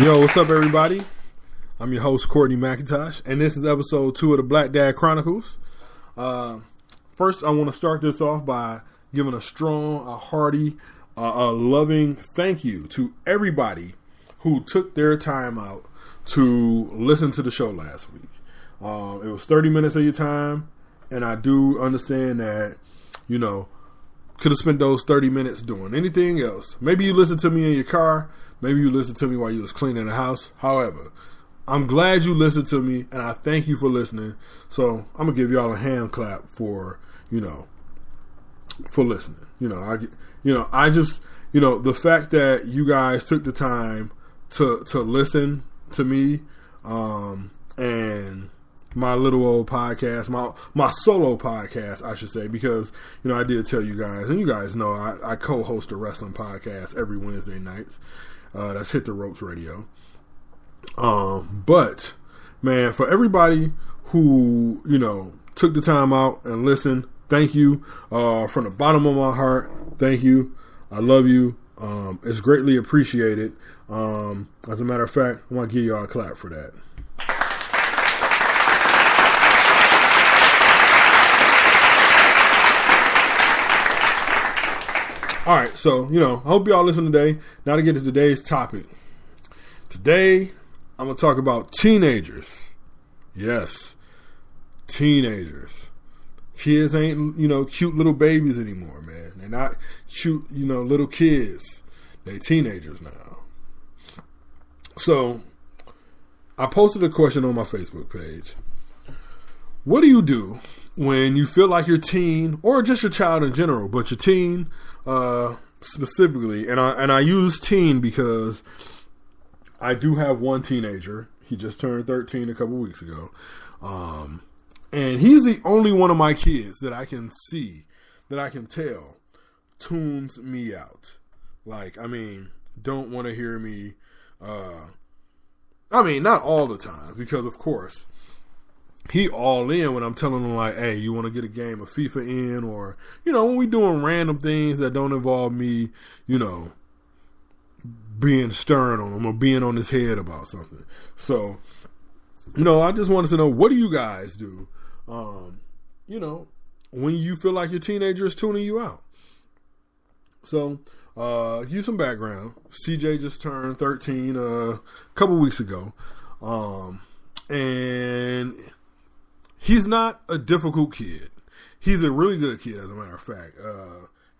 Yo, what's up, everybody? I'm your host, Courtney McIntosh, and this is episode 2 of the Black Dad Chronicles. First, I want to start this off by giving a strong, a hearty, a loving thank you to everybody who took their time out to listen to the show last week. It was 30 minutes of your time, and I do understand that, you know, could have spent those 30 minutes doing anything else. Maybe you listened to me in your car. Maybe you listened to me while you was cleaning the house. However, I'm glad you listened to me, and I thank you for listening. So I'm gonna give y'all a hand clap for, for listening. The fact that you guys took the time to listen to me, and my little old podcast, my solo podcast, I should say, because, I did tell you guys, and you guys know, I co-host a wrestling podcast every Wednesday nights. That's Hit the Ropes Radio. But, man, for everybody who, took the time out and listened, thank you. From the bottom of my heart, thank you. I love you. It's greatly appreciated. As a matter of fact, I want to give y'all a clap for that. All right, so, I hope y'all listen today. Now to get to today's topic. Today, I'm going to talk about teenagers. Yes, teenagers. Kids ain't, cute little babies anymore, man. They're not cute, little kids. They teenagers now. So, I posted a question on my Facebook page. What do you do when you feel like your teen, or just your child in general, but your teen specifically, and I use teen because I do have one teenager. He just turned 13 a couple weeks ago. And he's the only one of my kids that I can see, that I can tell, tunes me out. Don't want to hear me. Not all the time, because of course, he all in when I'm telling him, like, hey, you want to get a game of FIFA in, or, when we doing random things that don't involve me, being stern on him or being on his head about something. So, I just wanted to know, what do you guys do, when you feel like your teenager is tuning you out? So, give some background. CJ just turned 13 a couple weeks ago. And he's not a difficult kid. He's a really good kid, as a matter of fact.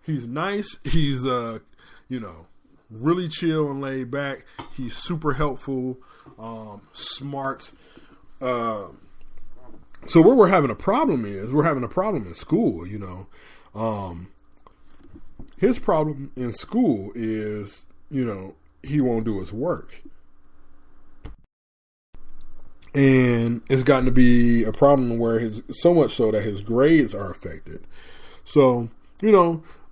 He's nice. He's, really chill and laid back. He's super helpful, smart. So where we're having a problem in school, His problem in school is, he won't do his work. And it's gotten to be a problem where so much so that his grades are affected. So,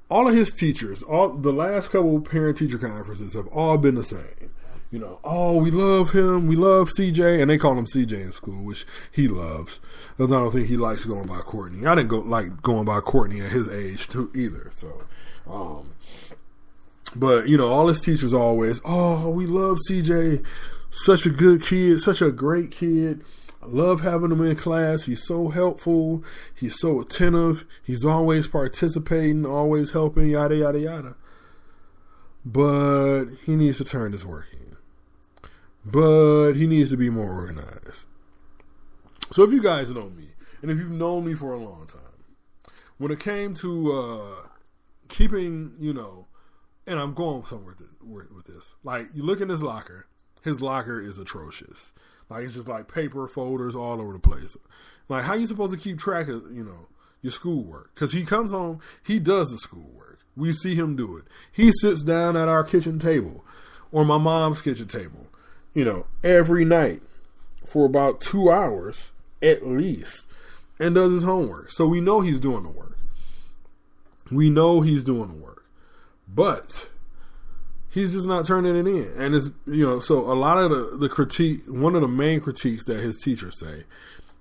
all of his teachers, the last couple parent-teacher conferences have all been the same. Oh, we love him. We love CJ. And they call him CJ in school, which he loves. Because I don't think he likes going by Courtney. I didn't like going by Courtney at his age, too, either. So, but, all his teachers always, oh, we love CJ. Such a good kid, such a great kid. I love having him in class. He's so helpful. He's so attentive. He's always participating, always helping, yada, yada, yada. But he needs to turn his work in. But he needs to be more organized. So if you guys know me, and if you've known me for a long time, when it came to keeping, and I'm going somewhere with this. Like, you look in his locker is atrocious. Like, it's just like paper folders all over the place. Like, how you supposed to keep track of, your schoolwork? Because he comes home, he does the schoolwork. We see him do it. He sits down at our kitchen table, or my mom's kitchen table, every night for about 2 hours at least, and does his homework. So we know he's doing the work. But he's just not turning it in. And it's, so a lot of the critique, one of the main critiques that his teachers say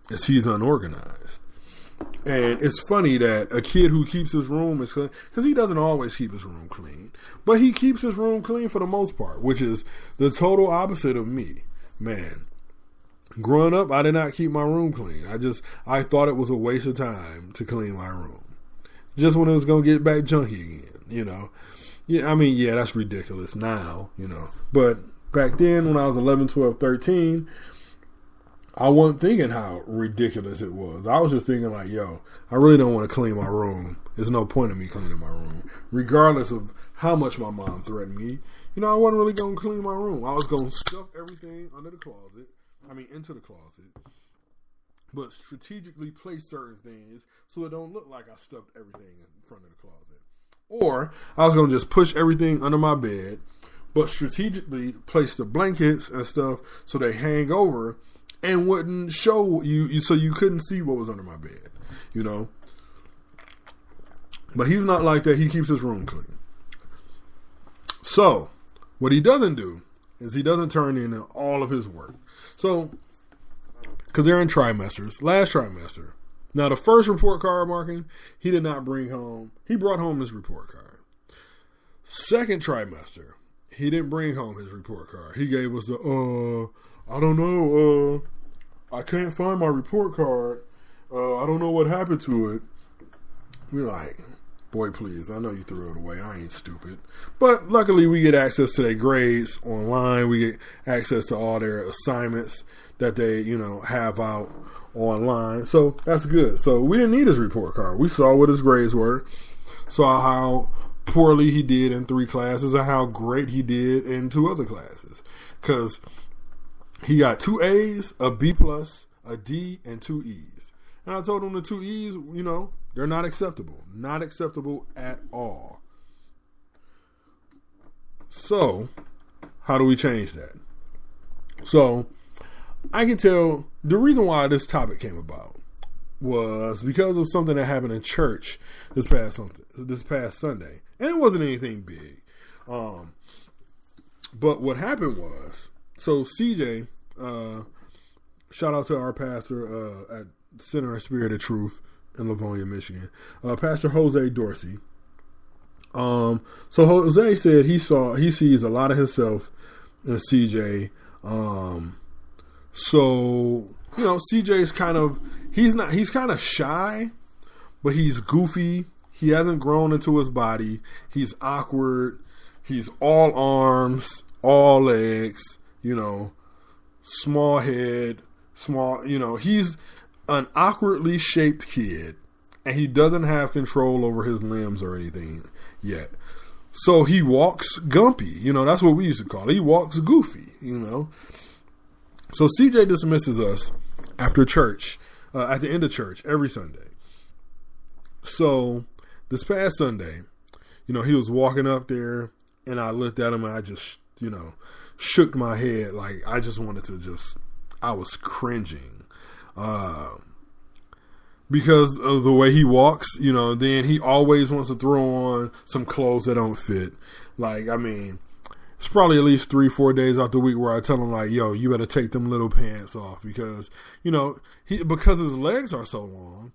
is he's unorganized. And it's funny that a kid who keeps his room is clean, because he doesn't always keep his room clean, but he keeps his room clean for the most part, which is the total opposite of me. Man, growing up, I did not keep my room clean. I thought it was a waste of time to clean my room, just when it was going to get back junky again, you know. Yeah, I mean, yeah, that's ridiculous now, you know. But back then, when I was 11, 12, 13, I wasn't thinking how ridiculous it was. I was just thinking like, yo, I really don't want to clean my room. There's no point in me cleaning my room. Regardless of how much my mom threatened me, you know, I wasn't really going to clean my room. I was going to stuff everything into the closet. But strategically place certain things so it don't look like I stuffed everything in front of the closet. Or I was going to just push everything under my bed, but strategically place the blankets and stuff so they hang over and wouldn't show you, so you couldn't see what was under my bed, you know. But he's not like that. He keeps his room clean. So what he doesn't do is he doesn't turn in all of his work. So, because they're in trimesters, last trimester. Now, the first report card marking, he did not bring home. He brought home his report card. Second trimester, he didn't bring home his report card. He gave us the, I don't know, I can't find my report card. I don't know what happened to it. We're like, boy, please, I know you threw it away. I ain't stupid. But luckily, we get access to their grades online. We get access to all their assignments that they, you know, have out online. So that's good. So we didn't need his report card. We saw what his grades were, saw how poorly he did in 3 classes and how great he did in 2 other classes. Because he got 2 A's, a B+, a D, and 2 E's. And I told him the 2 E's, you know, they're not acceptable. Not acceptable at all. So, how do we change that? So, I can tell the reason why this topic came about was because of something that happened in church this past Sunday. And it wasn't anything big. But what happened was, so CJ, shout out to our pastor at Center and Spirit of Truth in Livonia, Michigan, Pastor Jose Dorsey. So Jose said he sees a lot of himself in CJ. So, you know, CJ's he's kind of shy, but he's goofy. He hasn't grown into his body. He's awkward. He's all arms, all legs, you know, small head, you know, he's an awkwardly shaped kid, and he doesn't have control over his limbs or anything yet. So he walks gumpy, you know, that's what we used to call it. He walks goofy, you know. So CJ dismisses us after church, at the end of church, every Sunday. So this past Sunday, you know, he was walking up there, and I looked at him, and I just, you know, shook my head. Like, I just wanted to I was cringing. Because of the way he walks, you know, then he always wants to throw on some clothes that don't fit. Like, I mean, it's probably at least 3-4 days out the week where I tell him, like, yo, you better take them little pants off because, you know, because his legs are so long,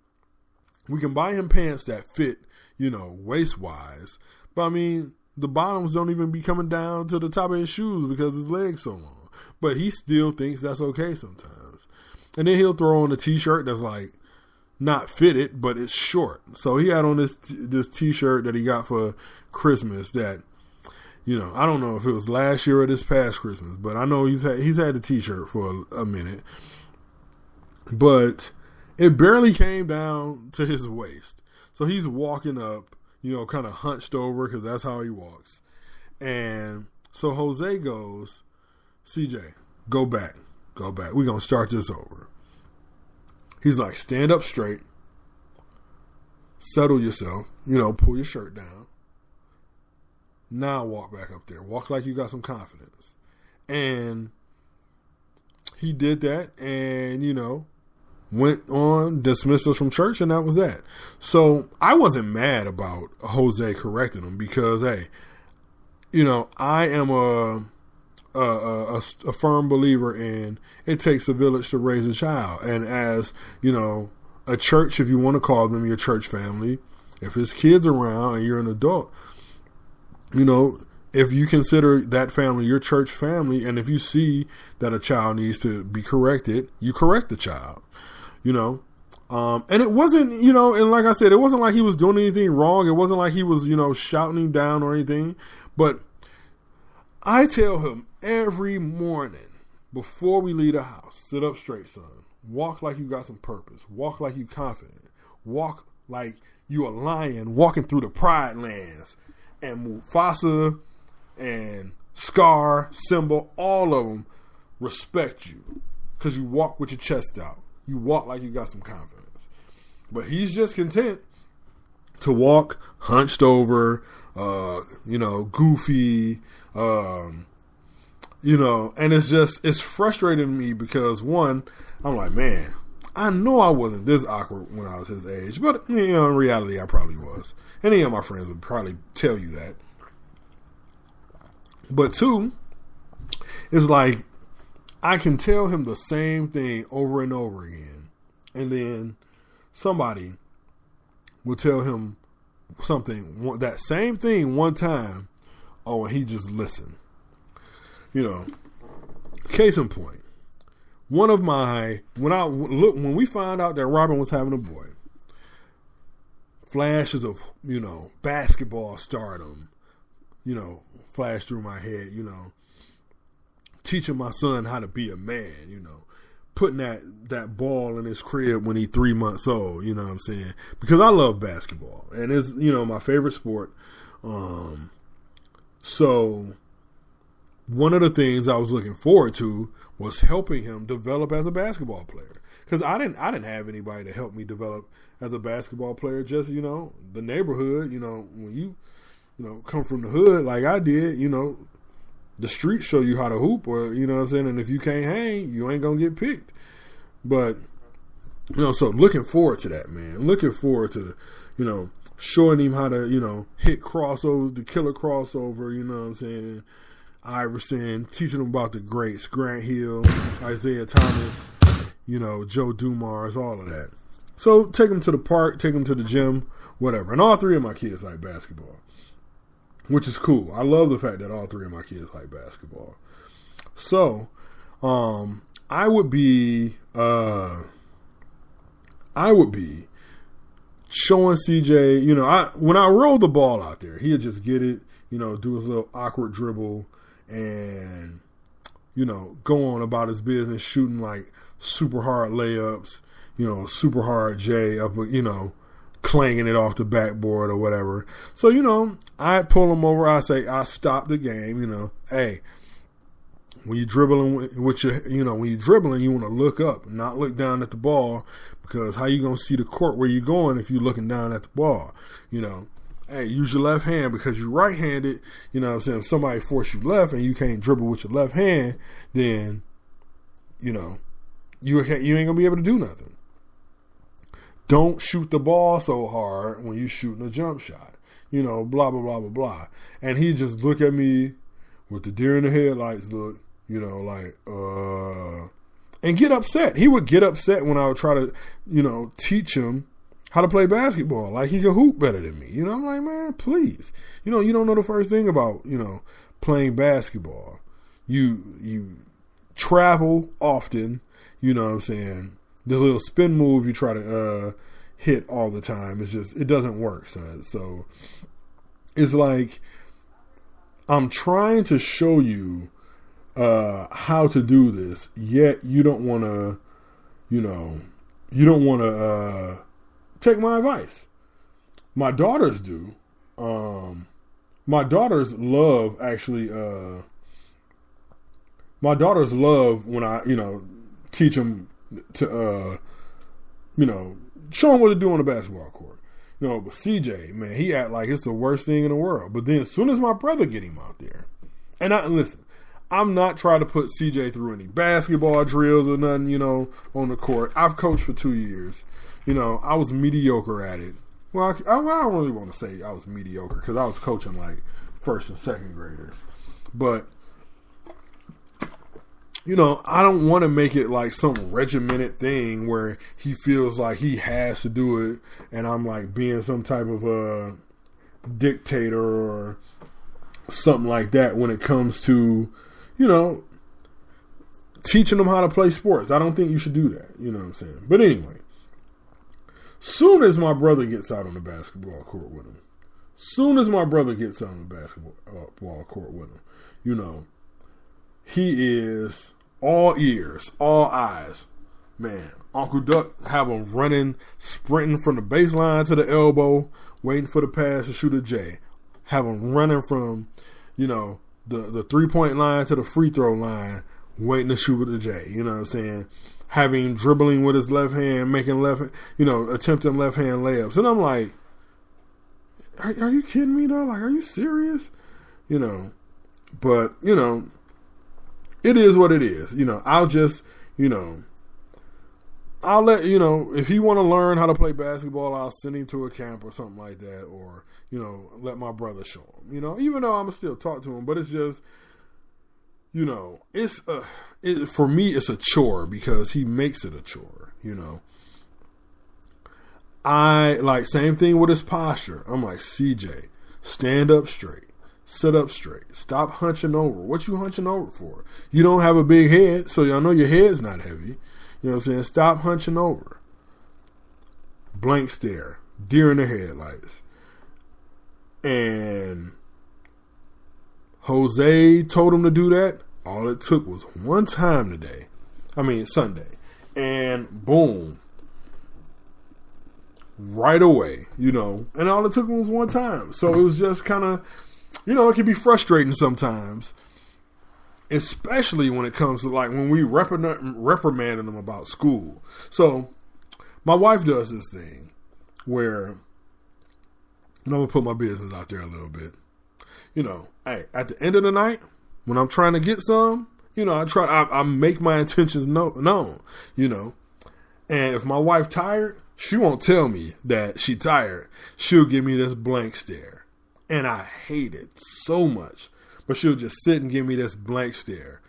we can buy him pants that fit, you know, waist-wise. But, I mean, the bottoms don't even be coming down to the top of his shoes because his legs so long. But he still thinks that's okay sometimes. And then he'll throw on a T-shirt that's, like, not fitted, but it's short. So he had on this T-shirt that he got for Christmas that, you know, I don't know if it was last year or this past Christmas, but I know he's had the T-shirt for a minute. But it barely came down to his waist. So he's walking up, you know, kind of hunched over because that's how he walks. And so Jose goes, CJ, go back. We're going to start this over. He's like, stand up straight, settle yourself, you know, pull your shirt down. Now walk back up there. Walk like you got some confidence. And he did that and, you know, went on, dismissed us from church, and that was that. So I wasn't mad about Jose correcting him because, hey, you know, I am a firm believer in it takes a village to raise a child. And as, you know, a church, if you want to call them your church family, if his kids around and you're an adult, if you consider that family your church family, and if you see that a child needs to be corrected, you correct the child, and it wasn't, and like I said, it wasn't like he was doing anything wrong. It wasn't like he was, shouting him down or anything. But I tell him every morning before we leave the house, sit up straight, son. Walk like you got some purpose. Walk like you confident. Walk like you a lion walking through the Pride Lands. And Mufasa and Scar, Simba, all of them respect you because you walk with your chest out. You walk like you got some confidence. But he's just content to walk hunched over, goofy, and it's frustrating to me because, one, I'm like, man, I know I wasn't this awkward when I was his age, but, in reality, I probably was. Any of my friends would probably tell you that. But two, it's like, I can tell him the same thing over and over again. And then somebody will tell him something, that same thing one time. Oh, and he just listened. Case in point. When we found out that Robin was having a boy, flashes of, basketball stardom, flashed through my head, teaching my son how to be a man, putting that ball in his crib when he's 3 months old, you know what I'm saying? Because I love basketball and it's, my favorite sport. So one of the things I was looking forward to was helping him develop as a basketball player. Because I didn't have anybody to help me develop as a basketball player. Just, the neighborhood, when you, come from the hood like I did, the streets show you how to hoop, or, you know what I'm saying? And if you can't hang, you ain't going to get picked. But, so looking forward to that, man. Looking forward to, showing him how to, hit crossovers, the killer crossover, you know what I'm saying? Iverson, teaching him about the greats, Grant Hill, Isaiah Thomas, Joe Dumars, all of that. So take him to the park, take him to the gym, whatever. And all three of my kids like basketball, which is cool. I love the fact that all three of my kids like basketball. So, I would be showing CJ, when I roll the ball out there, he'd just get it, do his little awkward dribble and, go on about his business, shooting like super hard layups, super hard J up, clanging it off the backboard or whatever. So, I pull him over. I say, I stop the game, hey, when you're dribbling when you're dribbling, you want to look up, not look down at the ball, because how you going to see the court where you're going if you're looking down at the ball, Hey, use your left hand because you're right-handed. You know what I'm saying? If somebody force you left and you can't dribble with your left hand, then, you ain't going to be able to do nothing. Don't shoot the ball so hard when you're shooting a jump shot. Blah, blah, blah, blah, blah. And he just look at me with the deer in the headlights look, and get upset. He would get upset when I would try to, teach him how to play basketball. Like he could hoop better than me. I'm like, man, please. You don't know the first thing about, playing basketball. You travel often, you know what I'm saying? This little spin move you try to hit all the time, it doesn't work, son. So it's like I'm trying to show you how to do this, yet you don't want to, take my advice. My daughters do. My daughters love when I, teach them to, show them what to do on the basketball court. But CJ, man, he act like it's the worst thing in the world. But then as soon as my brother get him out there, and listen, I'm not trying to put CJ through any basketball drills or nothing, on the court. I've coached for 2 years. I was mediocre at it. Well, I don't really want to say I was mediocre because I was coaching like first and second graders. But I don't want to make it like some regimented thing where he feels like he has to do it and I'm like being some type of a dictator or something like that when it comes to, teaching them how to play sports. I don't think you should do that. You know what I'm saying? But anyway, soon as my brother gets out on the basketball court with him, he is all ears, all eyes. Man, Uncle Duck have him running, sprinting from the baseline to the elbow, waiting for the pass to shoot a J. Have him running from, the 3-point line to the free throw line, waiting to shoot with a J. You know what I'm saying? Having him dribbling with his left hand, making attempting left hand layups. And I'm like, are you kidding me though? Like, are you serious? But, it is what it is. I'll just, I'll let, if he want to learn how to play basketball, I'll send him to a camp or something like that. Or, let my brother show him, even though I'm still talk to him, but it's just, for me, it's a chore because he makes it a chore, I like same thing with his posture. I'm like, CJ, stand up straight. Sit up straight. Stop hunching over. What you hunching over for? You don't have a big head, so I know your head's not heavy. You know what I'm saying? Stop hunching over. Blank stare. Deer in the headlights. And Jose told him to do that. All it took was one time Sunday. And boom. Right away, and all it took was one time. So it was just kind of, it can be frustrating sometimes, especially when it comes to like when we reprimanding them about school. So my wife does this thing where, I'm going to put my business out there a little bit. Hey, at the end of the night, when I'm trying to get some, I make my intentions known, and if my wife tired, she won't tell me that she tired. She'll give me this blank stare. And I hate it so much. But she'll just sit and give me this blank stare.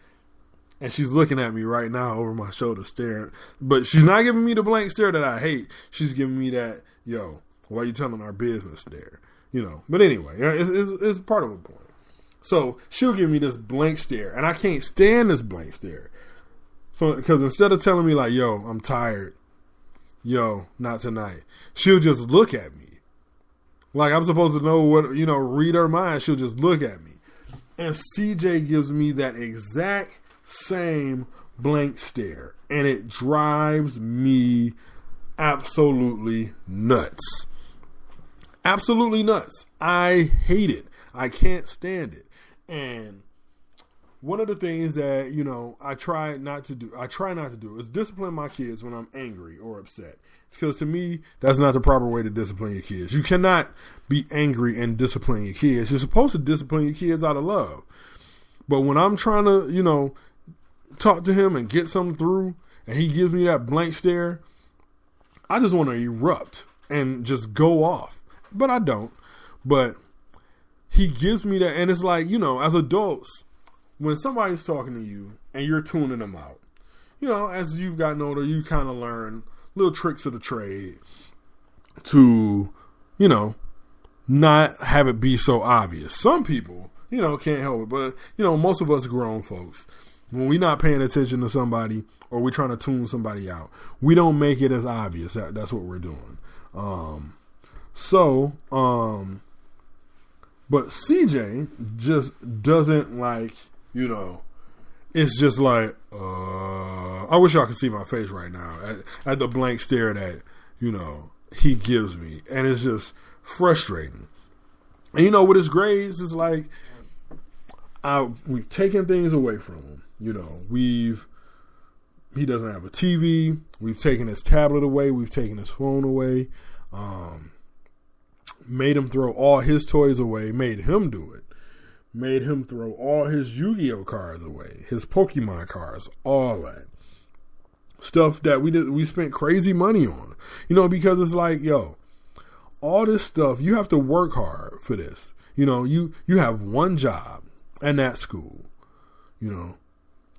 And she's looking at me right now over my shoulder staring. But she's not giving me the blank stare that I hate. She's giving me that, why are you telling our business stare? But anyway, it's part of a point. So she'll give me this blank stare. And I can't stand this blank stare. So, because instead of telling me like, I'm tired. Not tonight. She'll just look at me. Like I'm supposed to know what, read her mind. She'll just look at me. And CJ gives me that exact same blank stare. And it drives me absolutely nuts. Absolutely nuts. I hate it. I can't stand it. And one of the things that, I try not to do is discipline my kids when I'm angry or upset. Because to me, that's not the proper way to discipline your kids. You cannot be angry and discipline your kids. You're supposed to discipline your kids out of love. But when I'm trying to, talk to him and get something through, and he gives me that blank stare, I just want to erupt and just go off. But I don't. But he gives me that, and it's like, as adults, when somebody's talking to you and you're tuning them out, as you've gotten older, you kind of learn little tricks of the trade to, not have it be so obvious. Some people, can't help it. But, most of us grown folks, when we're not paying attention to somebody or we're trying to tune somebody out, we don't make it as obvious. That's what we're doing. But CJ just doesn't like, it's just like, I wish y'all could see my face right now at the blank stare that, he gives me. And it's just frustrating. And with his grades, it's like, we've taken things away from him. He doesn't have a TV. We've taken his tablet away. We've taken his phone away. Made him throw all his toys away. Made him do it. Made him throw all his Yu-Gi-Oh cards away. His Pokemon cards. All that. Stuff that we spent crazy money on. Because it's like, all this stuff, you have to work hard for this. You have one job, and that's school.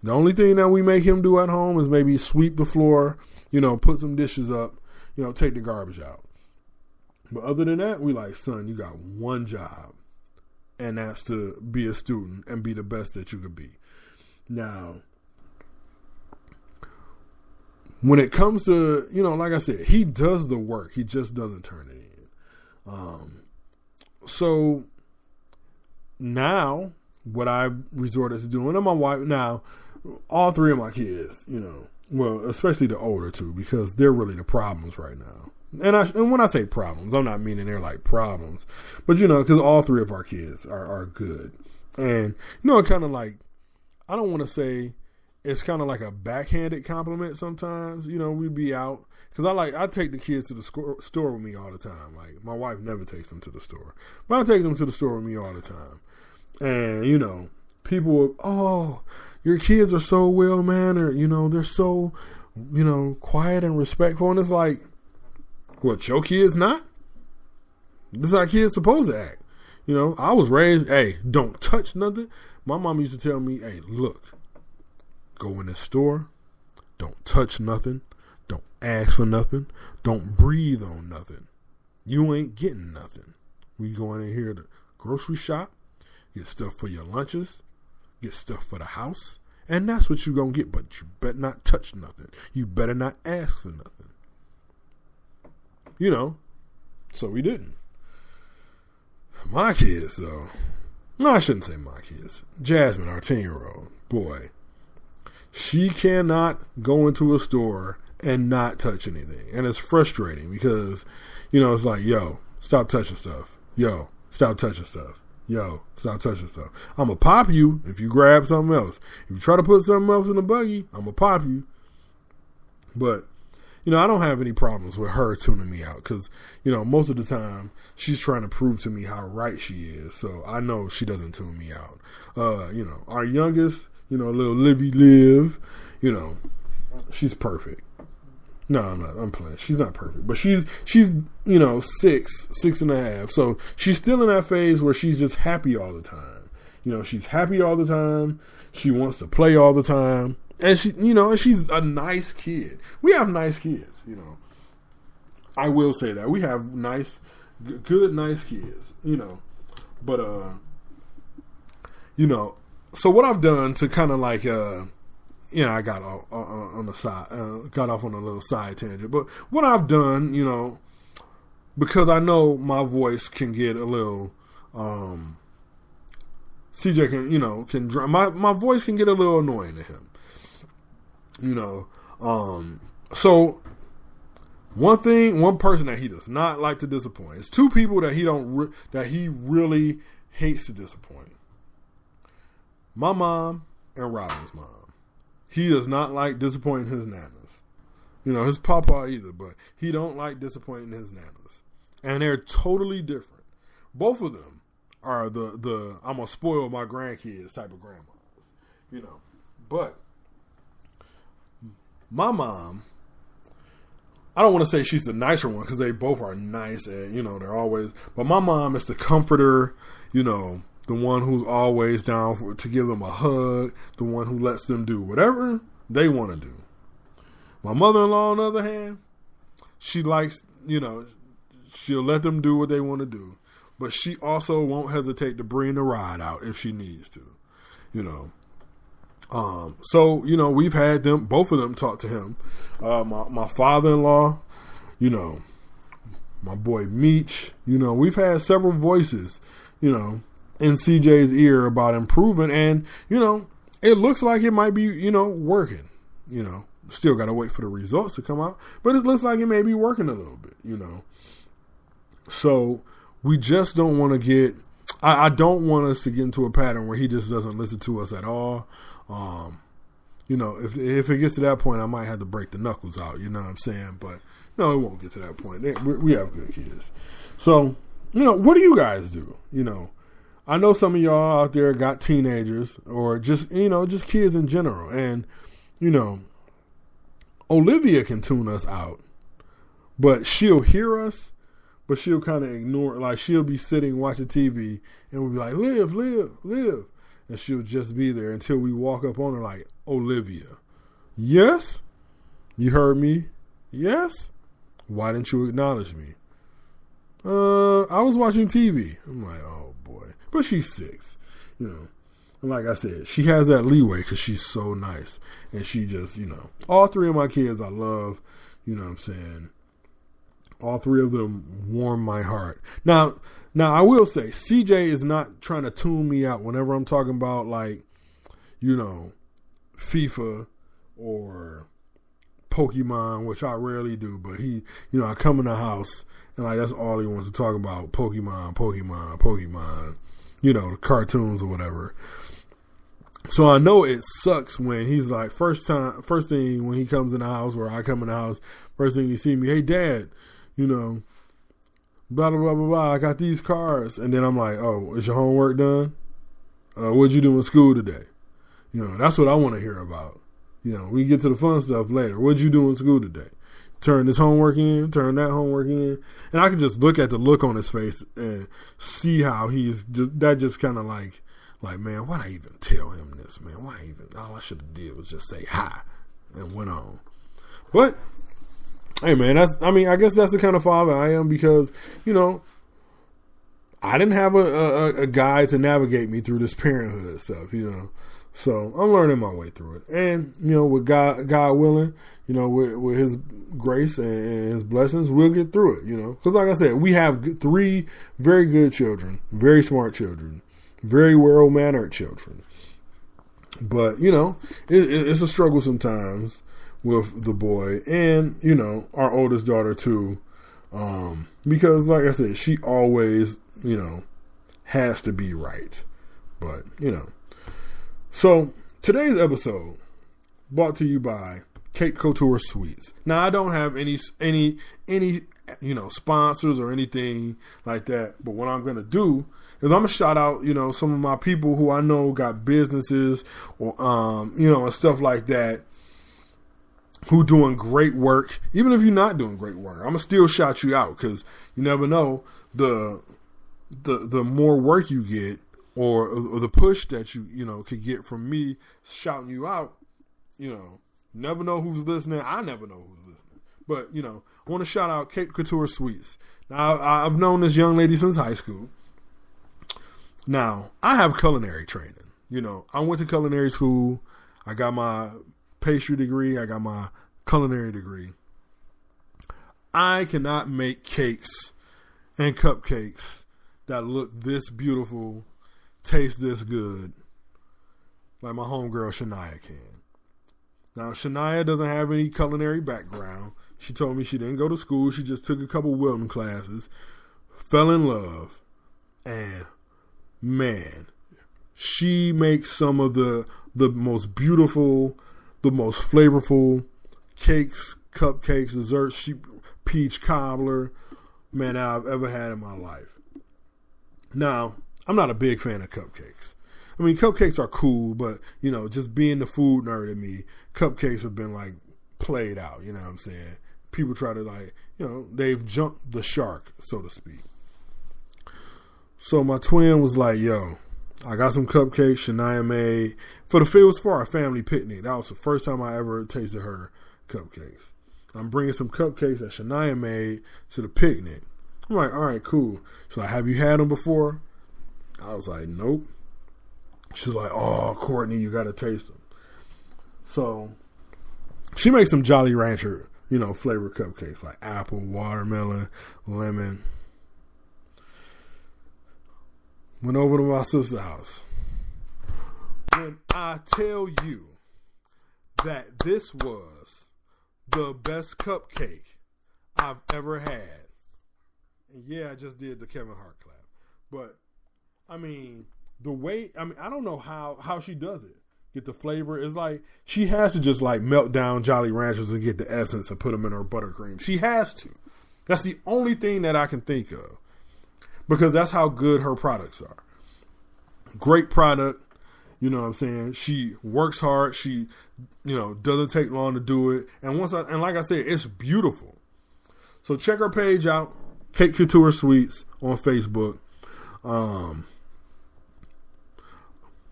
The only thing that we make him do at home is maybe sweep the floor, put some dishes up, take the garbage out. But other than that, we like, son, you got one job, and that's to be a student and be the best that you could be. Now, when it comes to, like I said, he does the work. He just doesn't turn it in. So now what I've resorted to doing, and my wife, now all three of my kids, well, especially the older two, because they're really the problems right now. And when I say problems, I'm not meaning they're like problems, but because all three of our kids are good. And, kind of like, I don't want to say it's kind of like a backhanded compliment sometimes. We'd be out, because I take the kids to the store with me all the time. Like, my wife never takes them to the store, but I take them to the store with me all the time. And, people will, oh, your kids are so well mannered, they're so, quiet and respectful. And it's like, what, your kids not? This is how kids supposed to act. I was raised, hey, don't touch nothing. My mom used to tell me, hey, look, go in the store, don't touch nothing, don't ask for nothing, don't breathe on nothing. You ain't getting nothing. We going in here to grocery shop, get stuff for your lunches, get stuff for the house, and that's what you gonna get, but you better not touch nothing. You better not ask for nothing. So we didn't. My kids, though, no, I shouldn't say my kids. Jasmine, our 10-year-old, boy, she cannot go into a store and not touch anything. And it's frustrating because, it's like, yo, stop touching stuff. Yo, stop touching stuff. Yo, stop touching stuff. I'm going to pop you if you grab something else. If you try to put something else in the buggy, I'm going to pop you. But, I don't have any problems with her tuning me out because, most of the time she's trying to prove to me how right she is. So I know she doesn't tune me out. Our youngest, little Livy Liv, she's perfect. No, I'm playing. She's not perfect, but she's 6.5. So she's still in that phase where she's just happy all the time. She's happy all the time. She wants to play all the time. And she's a nice kid. We have nice kids, I will say that. We have nice, good, nice kids, But, so what I've done to kind of like, I got off on the side, got off on a little side tangent. But what I've done, because I know my voice can get a little, CJ can my voice can get a little annoying to him. So one person that he does not like to disappoint. It's two people that he really hates to disappoint. My mom and Robin's mom. He does not like disappointing his nanas. His papa either, but he don't like disappointing his nanas. And they're totally different. Both of them are the I'm gonna spoil my grandkids type of grandmas. But my mom, I don't want to say she's the nicer one because they both are nice and, they're always, but my mom is the comforter, the one who's always down to give them a hug, the one who lets them do whatever they want to do. My mother-in-law, on the other hand, she likes, she'll let them do what they want to do, but she also won't hesitate to bring the ride out if she needs to, So, we've had both of them talk to him. My father-in-law, my boy Meech, we've had several voices, in CJ's ear about improving. And, it looks like it might be, working, still got to wait for the results to come out, but it looks like it may be working a little bit, So we just don't want to get, I don't want us to get into a pattern where he just doesn't listen to us at all. If it gets to that point, I might have to break the knuckles out, you know what I'm saying? But no, it won't get to that point. We have good kids. So, what do you guys do? I know some of y'all out there got teenagers or just kids in general. And, Olivia can tune us out, but she'll hear us, but she'll kind of ignore it. Like she'll be sitting watching TV and we'll be like, live. and she'll just be there until we walk up on her like, Olivia. Yes? You heard me? Yes? Why didn't you acknowledge me? I was watching TV. I'm like, oh boy. But she's 6, you know. And like I said, she has that leeway because she's so nice. And she just, you know, all 3 of my kids I love, you know what I'm saying? All 3 of them warm my heart. Now I will say, CJ is not trying to tune me out whenever I'm talking about, like, you know, FIFA or Pokemon, which I rarely do. But he, you know, I come in the house and like that's all he wants to talk about: Pokemon. You know, the cartoons or whatever. So I know it sucks when he's like, first thing when he comes in the house or I come in the house, first thing you see me, hey dad, you know, blah, blah, blah, blah, blah, I got these cars. And then I'm like, oh, is your homework done? What'd you do in school today? You know, that's what I want to hear about. You know, we get to the fun stuff later. What'd you do in school today? Turn this homework in, turn that homework in. And I can just look at the look on his face and see how he's just kind of like, man, why'd I even tell him this, man? All I should have did was just say hi and went on. But, hey, man, I guess that's the kind of father I am because, you know, I didn't have a guy to navigate me through this parenthood stuff, you know. So I'm learning my way through it. And, you know, with God willing, you know, with his grace and his blessings, we'll get through it, you know. Because like I said, we have 3 very good children, very smart children, very well-mannered children. But, you know, it's a struggle sometimes with the boy and, you know, our oldest daughter too. Because like I said, she always, you know, has to be right. But, you know. So today's episode brought to you by Kate Couture Sweets. Now I don't have any you know, sponsors or anything like that, but what I'm gonna do is I'm gonna shout out, you know, some of my people who I know got businesses or you know, and stuff like that, who doing great work. Even if you're not doing great work, I'm gonna still shout you out because you never know the more work you get. Or the push that you know, could get from me shouting you out, you know, never know who's listening. I never know who's listening. But, you know, I want to shout out Kate Couture Sweets. Now, I've known this young lady since high school. Now, I have culinary training. You know, I went to culinary school. I got my pastry degree. I got my culinary degree. I cannot make cakes and cupcakes that look this beautiful, taste this good like my homegirl Shania can. Now Shania doesn't have any culinary background. She told me she didn't go to school. She just took a couple welding classes, fell in love, and man, she makes some of the most beautiful, the most flavorful cakes, cupcakes, desserts, peach cobbler, man, that I've ever had in my life. Now, I'm not a big fan of cupcakes. I mean, cupcakes are cool, but, you know, just being the food nerd in me, cupcakes have been, like, played out, you know what I'm saying? People try to, like, you know, they've jumped the shark, so to speak. So my twin was like, yo, I got some cupcakes Shania made. It was for our family picnic. That was the first time I ever tasted her cupcakes. I'm bringing some cupcakes that Shania made to the picnic. I'm like, all right, cool. She's like, have you had them before? I was like, nope. She's like, oh, Courtney, you got to taste them. So she makes some Jolly Rancher, you know, flavored cupcakes like apple, watermelon, lemon. Went over to my sister's house. When I tell you that this was the best cupcake I've ever had. And yeah, I just did the Kevin Hart clap. But I mean, I don't know how she does it. Get the flavor. It's like she has to just like melt down Jolly Ranchers and get the essence and put them in her buttercream. She has to. That's the only thing that I can think of. Because that's how good her products are. Great product. You know what I'm saying? She works hard. She, you know, doesn't take long to do it. And like I said, it's beautiful. So check her page out. Kate Couture Sweets on Facebook.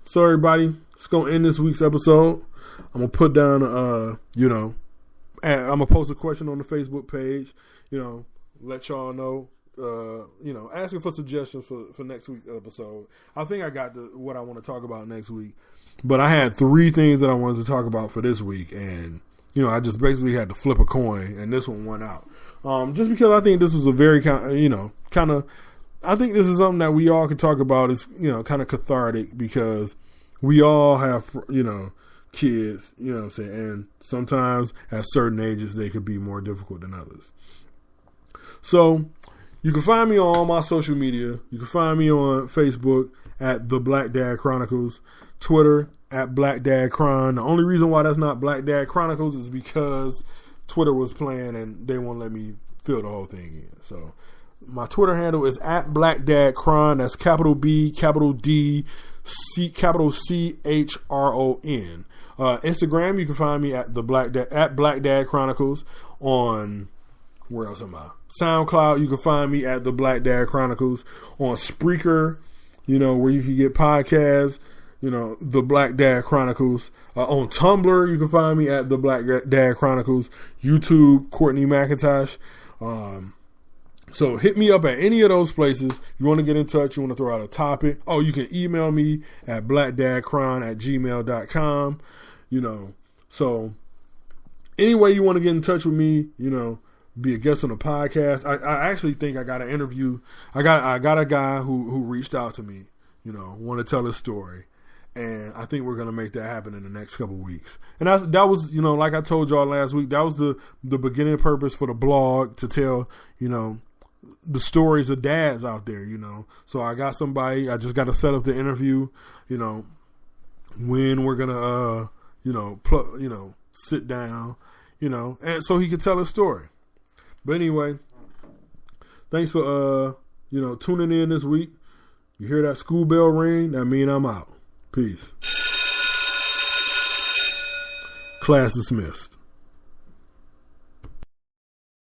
So everybody, it's going to end this week's episode. I'm going to put down, I'm going to post a question on the Facebook page, let y'all know, asking for suggestions for next week's episode. I think I got what I want to talk about next week, but I had 3 things that I wanted to talk about for this week, and, I just basically had to flip a coin, and this one won out. Just because I think this was a very I think this is something that we all can talk about. It's, kind of cathartic because we all have, kids, what I'm saying? And sometimes at certain ages, they could be more difficult than others. So you can find me on all my social media. You can find me on Facebook at The Black Dad Chronicles, Twitter at Black Dad Chron. The only reason why that's not Black Dad Chronicles is because Twitter was playing and they won't let me fill the whole thing in. So my Twitter handle is at Black Dad Chron. That's capital B, capital D, capital CHRON. Instagram, you can find me at Black Dad Chronicles. On where else am I? SoundCloud, you can find me at The Black Dad Chronicles. On Spreaker, where you can get podcasts, The Black Dad Chronicles. On Tumblr, you can find me at The Black Dad Chronicles. YouTube, Courtney McIntosh. So hit me up at any of those places. You want to get in touch, you want to throw out a topic. Oh, you can email me at blackdadchron@gmail.com. So any way you want to get in touch with me, be a guest on the podcast. I actually think I got an interview. I got a guy who reached out to me, want to tell his story. And I think we're going to make that happen in the next couple of weeks. And that was, like I told y'all last week, that was the beginning purpose for the blog, to tell, the stories of dads out there, So I got somebody, I just got to set up the interview, when we're going to, sit down, and so he could tell his story. But anyway, thanks for, tuning in this week. You hear that school bell ring? That means I'm out. Peace. Class dismissed.